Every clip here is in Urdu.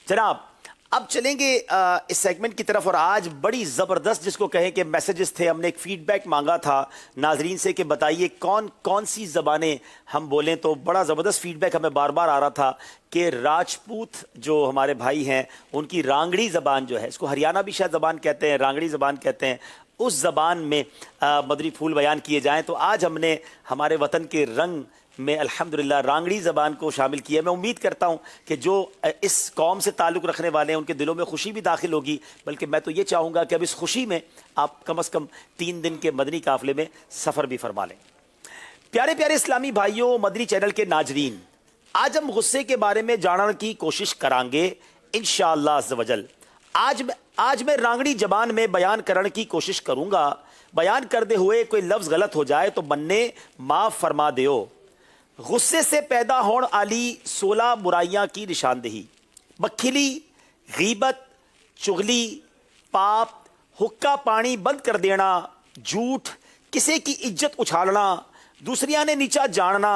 جناب اب چلیں گے اس سیگمنٹ کی طرف، اور آج بڑی زبردست جس کو کہیں کہ میسیجز تھے. ہم نے ایک فیڈ بیک مانگا تھا ناظرین سے کہ بتائیے کون کون سی زبانیں ہم بولیں، تو بڑا زبردست فیڈ بیک ہمیں بار بار آ رہا تھا کہ راجپوت جو ہمارے بھائی ہیں ان کی رانگڑی زبان جو ہے، اس کو ہریانہ بھی شاید زبان کہتے ہیں، رانگڑی زبان کہتے ہیں، اس زبان میں مدنی پھول بیان کیے جائیں. تو آج ہم نے ہمارے وطن کے رنگ میں الحمدللہ رانگڑی زبان کو شامل کیا. میں امید کرتا ہوں کہ جو اس قوم سے تعلق رکھنے والے ہیں ان کے دلوں میں خوشی بھی داخل ہوگی، بلکہ میں تو یہ چاہوں گا کہ اب اس خوشی میں آپ کم از کم 3 دن کے مدنی قافلے میں سفر بھی فرما لیں. پیارے پیارے اسلامی بھائیوں، مدنی چینل کے ناظرین، آج ہم غصے کے بارے میں جاننے کی کوشش کریں گے انشاءاللہ عز و جل. آج میں رانگڑی زبان میں بیان کرنے کی کوشش کروں گا. بیان کرتے ہوئے کوئی لفظ غلط ہو جائے تو بننے معاف فرما دیو. غصے سے پیدا ہون علی 16 برائیاں کی نشاندہی: بخیلی، غیبت، چغلی، پاپ، حقہ پانی بند کر دینا، جھوٹ، کسی کی عزت اچھالنا، دوسریاں نے نیچا جاننا،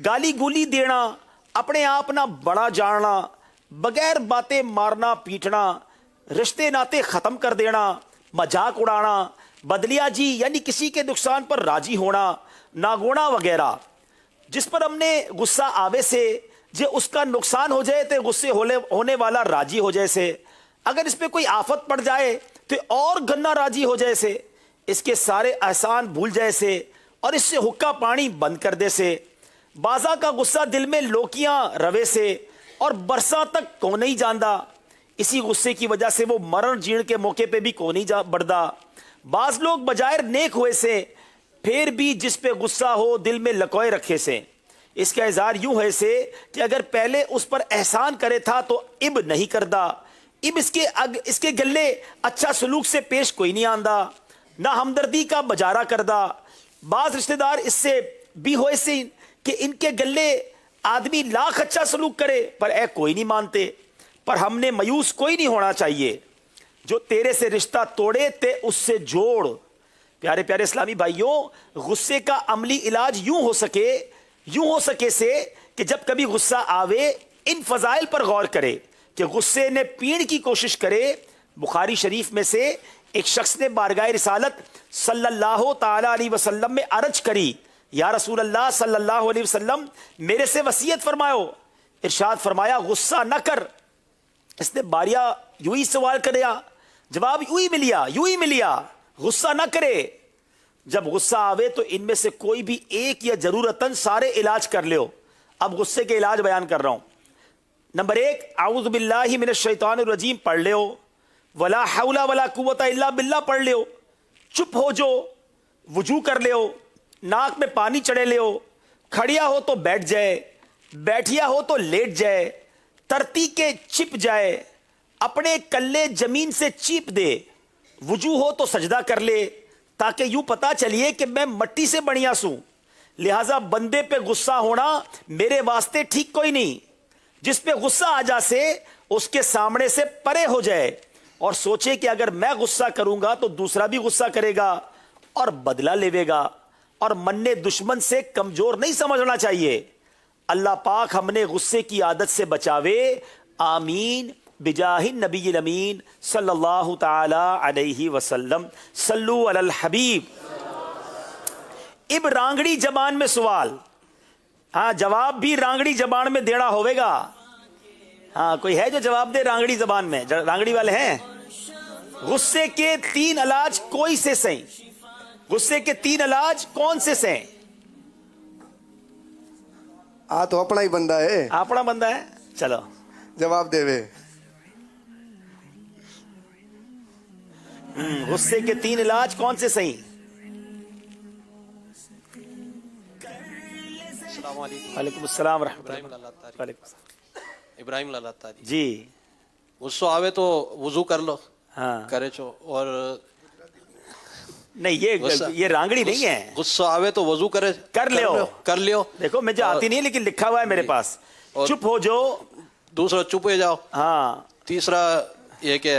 گالی گولی دینا، اپنے آپ نہ بڑا جاننا، بغیر باتیں مارنا پیٹنا، رشتے ناتے ختم کر دینا، مذاق اڑانا، بدلیا جی یعنی کسی کے نقصان پر راضی ہونا، ناگونا وغیرہ. جس پر ہم نے غصہ آوے سے جے اس کا نقصان ہو جائے تو غصے ہونے والا راضی ہو جائے سے، اگر اس پہ کوئی آفت پڑ جائے تو اور گنا راضی ہو جائے سے، اس کے سارے احسان بھول جائے سے اور اس سے حقہ پانی بند کر دے سے. بازا کا غصہ دل میں لوکیاں روے سے اور برساں تک کو نہیں جاندا، اسی غصے کی وجہ سے وہ مرن جیڑ کے موقع پہ بھی کو نہیں بڑھدا. بعض لوگ بجائر نیک ہوئے سے پھر بھی جس پہ غصہ ہو دل میں لکوئے رکھے سے. اس کا اظہار یوں ہے سے کہ اگر پہلے اس پر احسان کرے تھا تو اب نہیں کردا، اب اس کے گلے اچھا سلوک سے پیش کوئی نہیں آندا، نہ ہمدردی کا بجارہ کردا. بعض رشتہ دار اس سے بھی ہوئے سے کہ ان کے گلے آدمی لاکھ اچھا سلوک کرے پر اے کوئی نہیں مانتے. پر ہم نے مایوس کوئی نہیں ہونا چاہیے، جو تیرے سے رشتہ توڑے تے اس سے جوڑ. پیارے پیارے اسلامی بھائیوں، غصے کا عملی علاج یوں ہو سکے سے کہ جب کبھی غصہ آوے ان فضائل پر غور کرے کہ غصے نے پیڑ کی کوشش کرے. بخاری شریف میں سے ایک شخص نے بارگاہ رسالت صلی اللہ تعالی علیہ وسلم میں عرض کری، یا رسول اللہ صلی اللہ علیہ وسلم میرے سے وصیت فرماؤ. ارشاد فرمایا غصہ نہ کر. اس نے باریا یوں ہی سوال کریا، جواب یوں ہی ملیا، غصہ نہ کرے. جب غصہ آوے تو ان میں سے کوئی بھی ایک یا ضرورتاً سارے علاج کر لیو. اب غصے کے علاج بیان کر رہا ہوں. نمبر 1، اعوذ باللہ من الشیطان الرجیم پڑھ لیو، ولا حول ولا قوت الا باللہ پڑھ لیو، چپ ہو جو، وضو کر لیو، ناک میں پانی چڑھے لیو، کھڑیا ہو تو بیٹھ جائے، بیٹھیا ہو تو لیٹ جائے، ترتی کے چپ جائے، اپنے کلے زمین سے چیپ دے، وضو ہو تو سجدہ کر لے تاکہ یوں پتا چلیے کہ میں مٹی سے بنیا سوں. لہٰذا بندے پہ غصہ ہونا میرے واسطے ٹھیک کوئی نہیں. جس پہ غصہ آ جا سے اس کے سامنے سے پرے ہو جائے اور سوچے کہ اگر میں غصہ کروں گا تو دوسرا بھی غصہ کرے گا اور بدلہ لیوے گا. اور مننے دشمن سے کمزور نہیں سمجھنا چاہیے. اللہ پاک ہم نے غصے کی عادت سے بچاوے. آمین بجاہ النبی الامین صلی اللہ تعالی علیہ وسلم. صلو علی الحبیب. اب رانگڑی زبان میں سوال، ہاں جواب بھی رانگڑی زبان میں دینا ہوئے گا. ہاں کوئی ہے جو جواب دے رانگڑی زبان میں؟ رانگڑی والے ہیں؟ غصے کے 3 علاج کوئی سے سہیں؟ غصے کے 3 علاج کون سے سہیں؟ تو اپنا ہی بندہ ہے. اپنا بندہ ہے، چلو جواب دے وے. غصے کے 3 علاج کون سے صحیح؟ السلام علیکم. وعلیکم السلام ورحمۃ اللہ. ابراہیم لالا جی. غصہ آوے تو وضو کر لو. ہاں کرے چو. اور نہیں یہ رانگڑی نہیں ہے. غصہ آوے تو وضو کر لیو. دیکھو مجھے آتی نہیں لیکن لکھا ہوا ہے میرے پاس. چپ ہو جو. دوسرا چپ ہو جاؤ. ہاں. تیسرا یہ کہ